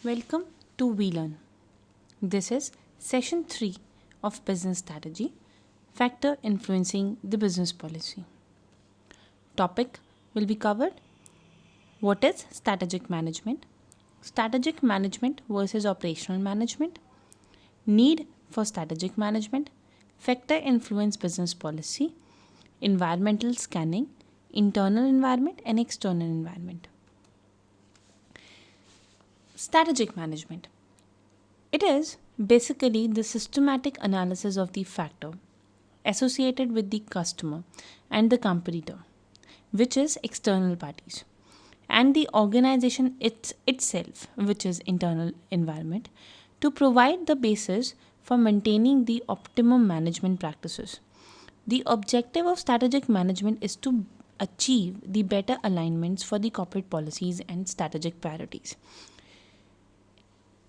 Welcome to WeLearn. This is session 3 of Business Strategy Factor Influencing the Business Policy. Topic will be covered: what is strategic management versus operational management, need for strategic management, factor influence business policy, environmental scanning, internal environment and external environment. Strategic management. It is basically the systematic analysis of the factor associated with the customer and the competitor, which is external parties, and the organization itself, which is internal environment, to provide the basis for maintaining the optimum management practices. The objective of strategic management is to achieve the better alignments for the corporate policies and strategic priorities.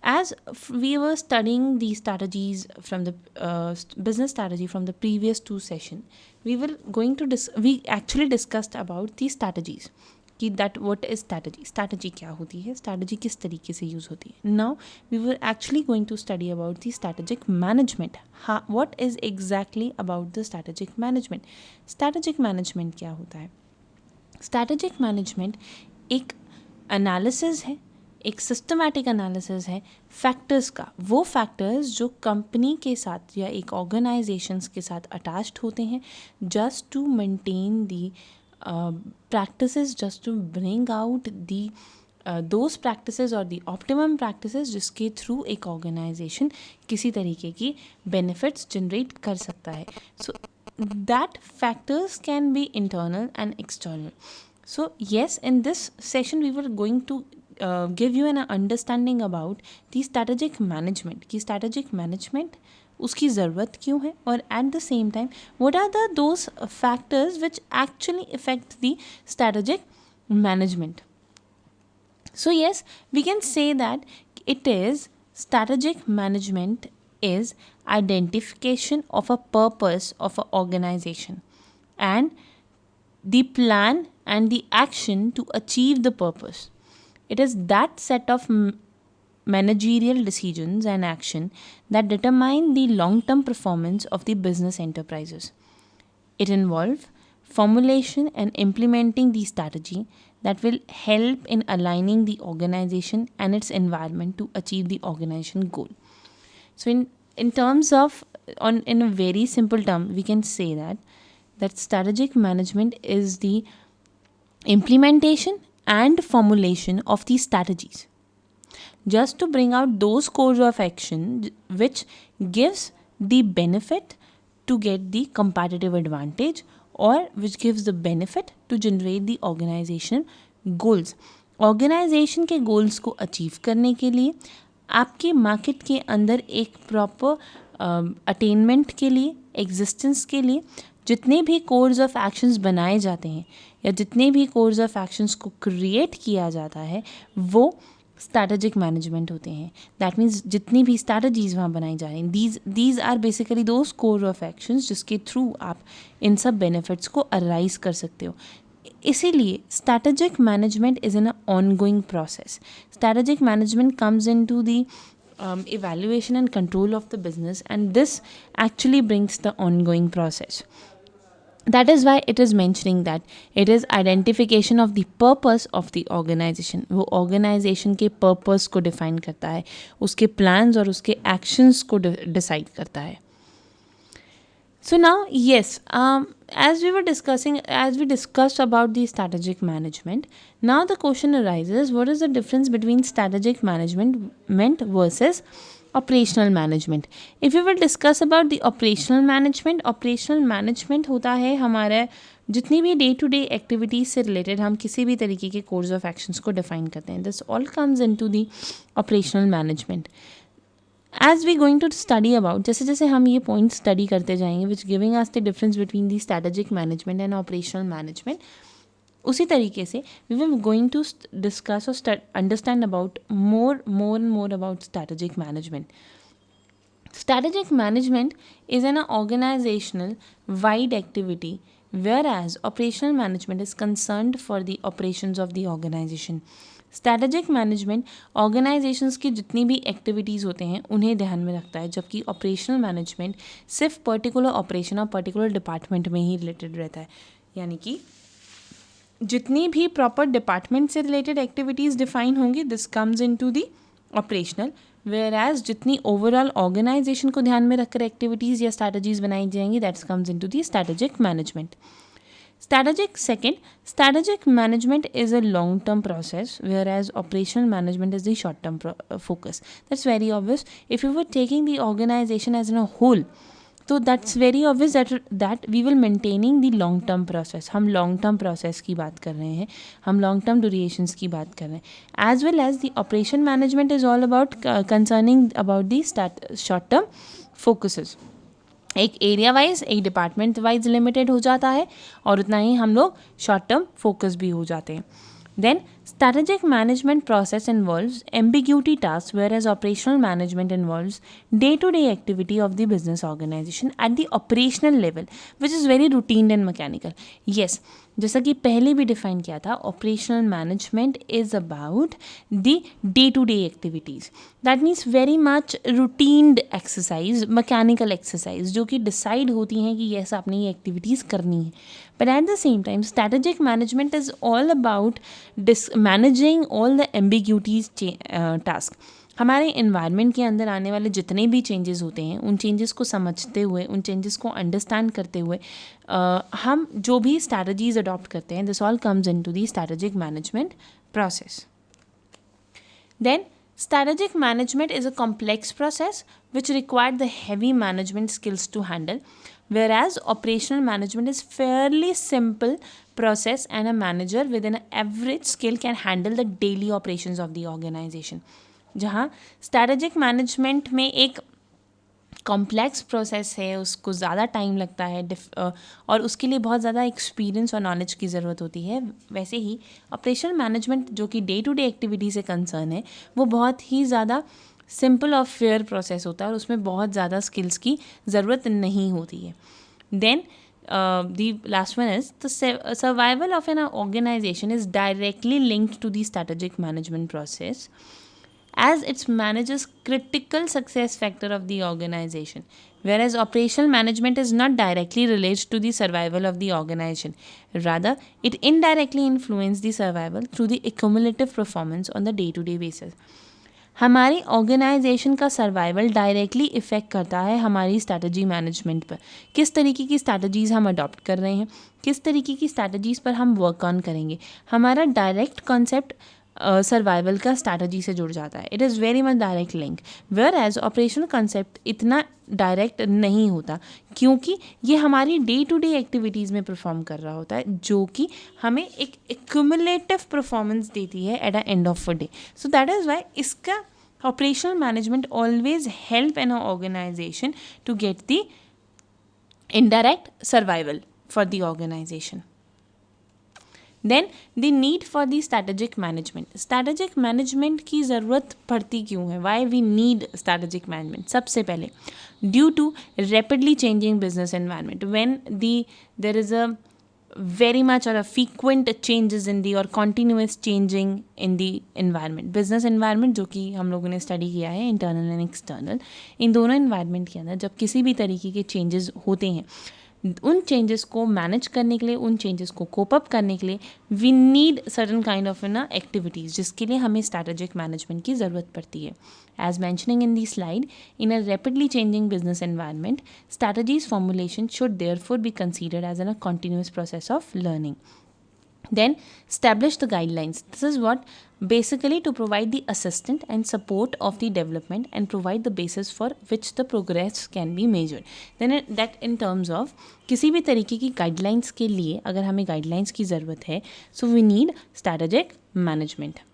As we were studying the strategies from the business strategy from the previous two session, we actually discussed about the strategies कि that what is strategy क्या होती है, strategy किस तरीके से use होती है. Now we were actually going to study about the strategic management. What is exactly about the strategic management? Strategic management क्या होता है? Strategic management एक analysis है, एक सिस्टमैटिक एनालिसिस है फैक्टर्स का. वो फैक्टर्स जो कंपनी के साथ या एक ऑर्गेनाइजेशंस के साथ अटैच्ड होते हैं just to maintain the practices, just to bring out the those practices और दी ऑप्टिमम प्रैक्टिसेस जिसके थ्रू एक ऑर्गेनाइजेशन किसी तरीके की बेनिफिट्स जनरेट कर सकता है. So that factors can be internal and external. So yes, in this session we were going to give you an understanding about the strategic management कि strategic management उसकी ज़रूरत क्यों है, और at the same time what are those factors which actually affect the strategic management. So yes, we can say that it is strategic management is identification of a purpose of an organization and the plan and the action to achieve the purpose. It is that set of managerial decisions and action that determine the long-term performance of the business enterprises. It involves formulation and implementing the strategy that will help in aligning the organization and its environment to achieve the organization goal. So in terms of in a very simple term, we can say that strategic management is the implementation and formulation of these strategies just to bring out those course of action which gives the benefit to get the competitive advantage or which gives the benefit to generate the organization goals. Organization के goals को achieve करने के लिए आपके market के अंदर एक proper attainment के लिए, एग्जिस्टेंस के लिए जितने भी कोर्स ऑफ एक्शंस बनाए जाते हैं या जितने भी कोर्स ऑफ एक्शंस को क्रिएट किया जाता है वो स्ट्रैटेजिक मैनेजमेंट होते हैं. दैट मीन्स जितनी भी स्ट्रैटेजीज वहाँ बनाई जा रही हैं, these are basically those core of actions जिसके थ्रू आप इन सब बेनिफिट्स को अराइज कर सकते हो. इसीलिए strategic management is in a ongoing process. Strategic management comes in to the evaluation and control of the business, and this actually brings the ongoing process. That is why it is mentioning that it is identification of the purpose of the organization. वो organization के purpose को define करता है, उसके plans और उसके actions को decide करता है. So now, yes, as we discussed about the strategic management, now the question arises, what is the difference between strategic management versus operational management? If we will discuss about the operational management होता है हमारे जितनी भी day to day activities से related हम किसी भी तरीके के कोर्स ऑफ एक्शंस को डिफाइन करते हैं. This all comes into the operational management. As we going to study about, जैसे जैसे हम ये पॉइंट स्टडी करते जाएंगे which giving us the difference between the strategic management and operational management, उसी तरीके से we were going to discuss और understand about more and more about strategic management. Strategic management is an organizational wide activity, whereas operational management is concerned for the operations of the organization. Strategic management organisations की जितनी भी activities होते हैं उन्हें ध्यान में रखता है, जबकि ऑपरेशनल मैनेजमेंट सिर्फ पर्टिकुलर ऑपरेशन और पर्टिकुलर डिपार्टमेंट में ही रिलेटेड रहता है। यानी कि जितनी भी प्रॉपर डिपार्टमेंट से रिलेटेड एक्टिविटीज़ डिफाइन होंगी, this comes into the operational, whereas जितनी ओवरऑल ऑर्गेनाइजेशन को ध्यान में रखकर एक्टिविटीज़ या स्ट्रैटेजीज बनाई जाएंगी, that's comes into the strategic management. Strategic management is a long-term process, whereas operational management is the short-term focus. That's very obvious. If you were taking the organization as a whole, तो that's very obvious that we will maintaining the long term process. हम long term process की बात कर रहे हैं, हम long term durations की बात कर रहे हैं. As well as the operation management is all about concerning about the short term focuses. एक एरिया वाइज, एक डिपार्टमेंट वाइज लिमिटेड हो जाता है और उतना ही हम लोग शॉर्ट टर्म फोकस भी हो जाते हैं. Then strategic management process involves ambiguity tasks, whereas operational management involves day-to-day activity of the business organization at the operational level, which is very routine and mechanical. Yes, जैसा कि पहले भी define किया था, operational management is about the day to day activities. That means very much routined exercise, mechanical exercise जो कि decide होती हैं कि यस आपने ये एक्टिविटीज़ करनी है. But at the same time strategic management is all about managing all the ambiguities task. हमारे इन्वायरमेंट के अंदर आने वाले जितने भी चेंजेस होते हैं उन चेंजेस को समझते हुए, उन चेंजेस को अंडरस्टैंड करते हुए हम जो भी स्ट्रैटेजीज अडॉप्ट करते हैं, this all comes into the strategic management process. Then strategic management is a complex process which required the heavy management skills to handle, whereas operational management is fairly simple process and a manager within an average skill can handle the daily operations of the organization. जहाँ strategic management में एक complex process है, उसको ज़्यादा time लगता है और उसके लिए बहुत ज़्यादा एक्सपीरियंस और नॉलेज की ज़रूरत होती है, वैसे ही ऑपरेशनल मैनेजमेंट जो कि डे टू डे एक्टिविटी से कंसर्न है वो बहुत ही ज़्यादा सिंपल और फेयर प्रोसेस होता है और उसमें बहुत ज़्यादा स्किल्स की ज़रूरत नहीं होती है. Then the last one is the survival of an organization is directly linked to the strategic management process, as it manages critical success factor of the organization, whereas operational management is not directly related to the survival of the organization. Rather, it indirectly influences the survival through the accumulative performance on the day-to-day basis. हमारी organisation का survival directly effect करता है हमारी strategy management पर. किस तरीके की strategies हम अडॉप्ट कर रहे हैं, किस तरीके की स्ट्रैटेजीज़ पर हम वर्क ऑन करेंगे, हमारा डायरेक्ट कॉन्सेप्ट सर्वाइवल का स्ट्रैटेजी से जुड़ जाता है. It is very much direct link, whereas operational concept इतना डायरेक्ट नहीं होता क्योंकि ये हमारी डे टू डे एक्टिविटीज़ में परफॉर्म कर रहा होता है जो कि हमें एक एक्यूमुलेटिव परफॉर्मेंस देती है at the end of a day. So that is why इसका operational management always help an organization to get the indirect survival for the organization. Then the need for the strategic management. Strategic management की ज़रूरत पड़ती क्यों है, why we need strategic management. सबसे पहले due to rapidly changing business environment, when there is a very much or a frequent changes in the or continuous changing in the environment. business environment जो कि हम लोगों ने study किया है, internal and external, इन दोनों इन्वायरमेंट के अंदर जब किसी भी तरीके के चेंजेस होते हैं, उन चेंजेस को मैनेज करने के लिए, उन चेंजेस को कोप अप करने के लिए we need certain kind of activities, जिसके लिए हमें स्ट्रैटेजिक मैनेजमेंट की ज़रूरत पड़ती है. As mentioning in the slide, in a rapidly changing business environment, strategies formulation should therefore be considered as an a continuous process of learning. Then establish the guidelines. This is what basically to provide the assistance and support of the development and provide the basis for which the progress can be measured. Then that in terms of किसी भी तरीके की guidelines के लिए अगर हमें guidelines की ज़रूरत है, so we need strategic management.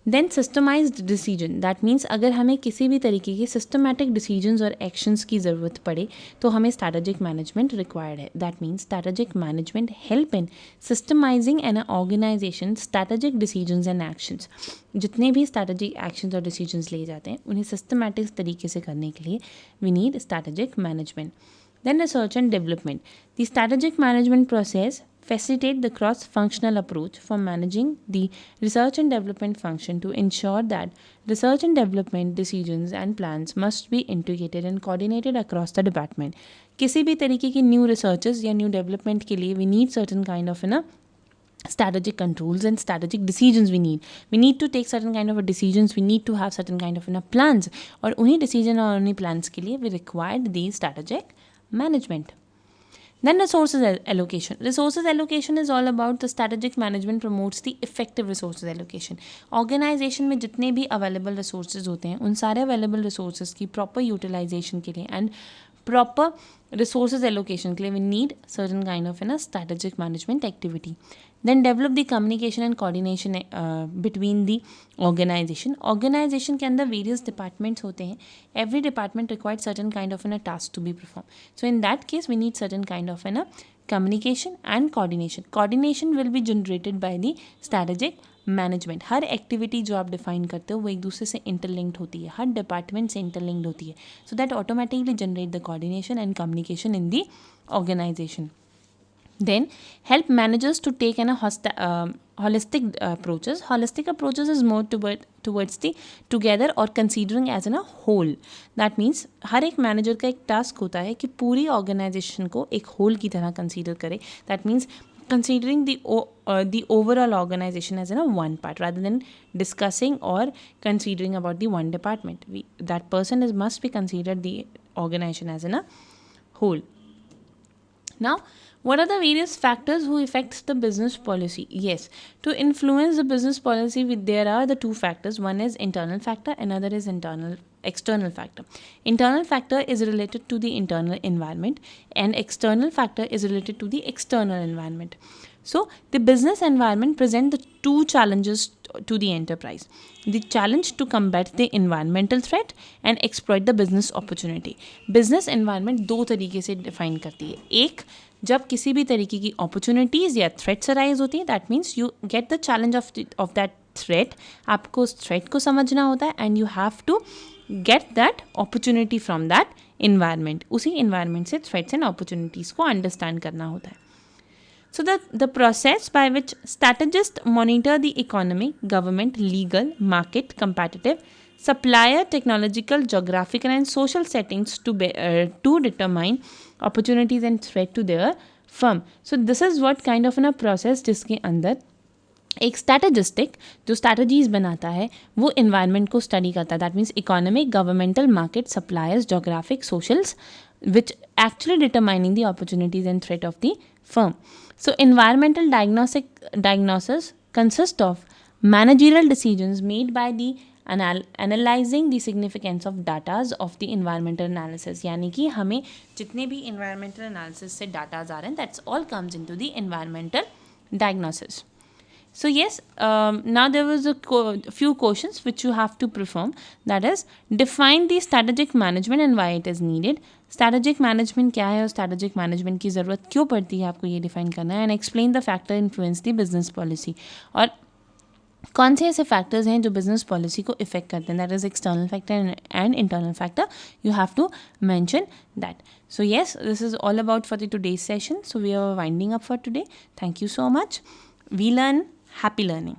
Then systemized decision, that means अगर हमें किसी भी तरीके के सिस्टमैटिक डिसीजंस और एक्शंस की ज़रूरत पड़े तो हमें स्ट्रैटेजिक मैनेजमेंट रिक्वायर्ड है. That means strategic management help in systemizing an organization strategic decisions and actions. जितने भी स्ट्रैटेजिक एक्शंस और डिसीजंस लिए जाते हैं उन्हें सिस्टमैटिक तरीके से करने के लिए we need strategic management. Then research and development. The strategic management process facilitate the cross-functional approach for managing the research and development function to ensure that research and development decisions and plans must be integrated and coordinated across the department. किसी भी तरीके की new researches या new development के लिए we need certain kind of strategic controls and strategic decisions. We need to take certain kind of decisions, we need to have certain kind of plans, और उन्हीं decision और उन्हीं plans के लिए we required the strategic management. Then resources allocation. Resources allocation is all about the strategic management promotes the effective resources allocation. Organization में जितने भी available resources होते हैं उन सारे available resources की proper utilization के लिए and proper resources allocation के लिए we need certain kind of strategic management activity. Then develop the communication and coordination between the organization. Organization के अंदर various departments होते हैं. Every department requires certain kind of task to be performed. So in that case we need certain kind of communication and coordination. Coordination will be generated by the strategic management. Her activity जो आप define करते हो वो एक दूसरे से interlinked होती है, हर डिपार्टमेंट से इंटरलिंक्ड होती है. So that automatically generate the coordination and communication in the organization. Then help managers to take holistic approaches. Holistic approaches is more towards the together or considering as a whole. That means हर एक manager का एक task होता है कि पूरी organisation को एक whole की तरह कंसीडर करे. That means considering the overall organization as one part rather than discussing or considering about the one department. That person must be considered the organization as a whole. Now, what are the various factors who affects the business policy? Yes, to influence the business policy, there are the two factors. One is internal factor, another is external factor. Internal factor is related to the internal environment and external factor is related to the external environment. So the business environment present the two challenges to the enterprise. The challenge to combat the environmental threat and exploit the business opportunity. Business environment दो तरीके से define करती है. एक, जब किसी भी तरीके की अपॉर्चुनिटीज़ या थ्रेट्स अराइज होती हैं, that means you get the challenge of that threat. आपको उस थ्रेट को समझना होता है and you have to get that opportunity from that environment. उसी इन्वायरमेंट से थ्रेट्स एंड अपॉर्चुनिटीज़ को अंडरस्टैंड करना होता है. So the process by which strategists monitor the economy, government, legal, market, competitive, supplier, technological, geographical and social settings to determine opportunities and threat to their firm. So this is what kind of a process जिसके अंदर एक स्ट्रैटेजिस्टिक जो strategies बनाता है वो environment को study करता है. That means economic, governmental, market, suppliers, geographic, socials, which actually determining the opportunities and threat of the firm. So environmental diagnosis consists of managerial decisions made by the analyzing the significance of datas of the environmental analysis. यानी कि हमें जितने भी environmental analysis से datas आ रहे हैं, that's all comes into the environmental diagnosis. So yes, now there was a few questions which you have to perform. That is, define the strategic management and why it is needed. Strategic management क्या है और strategic management की ज़रूरत क्यों पड़ती है, आपको ये define करना है. And explain the factor influence the business policy. और कौन से ऐसे फैक्टर्स हैं जो बिजनेस पॉलिसी को इफेक्ट करते हैं. That is external factor and internal factor. You have to mention that. So yes, this is all about for the today's session. So we are winding up for today. Thank you so much. We learn. Happy learning.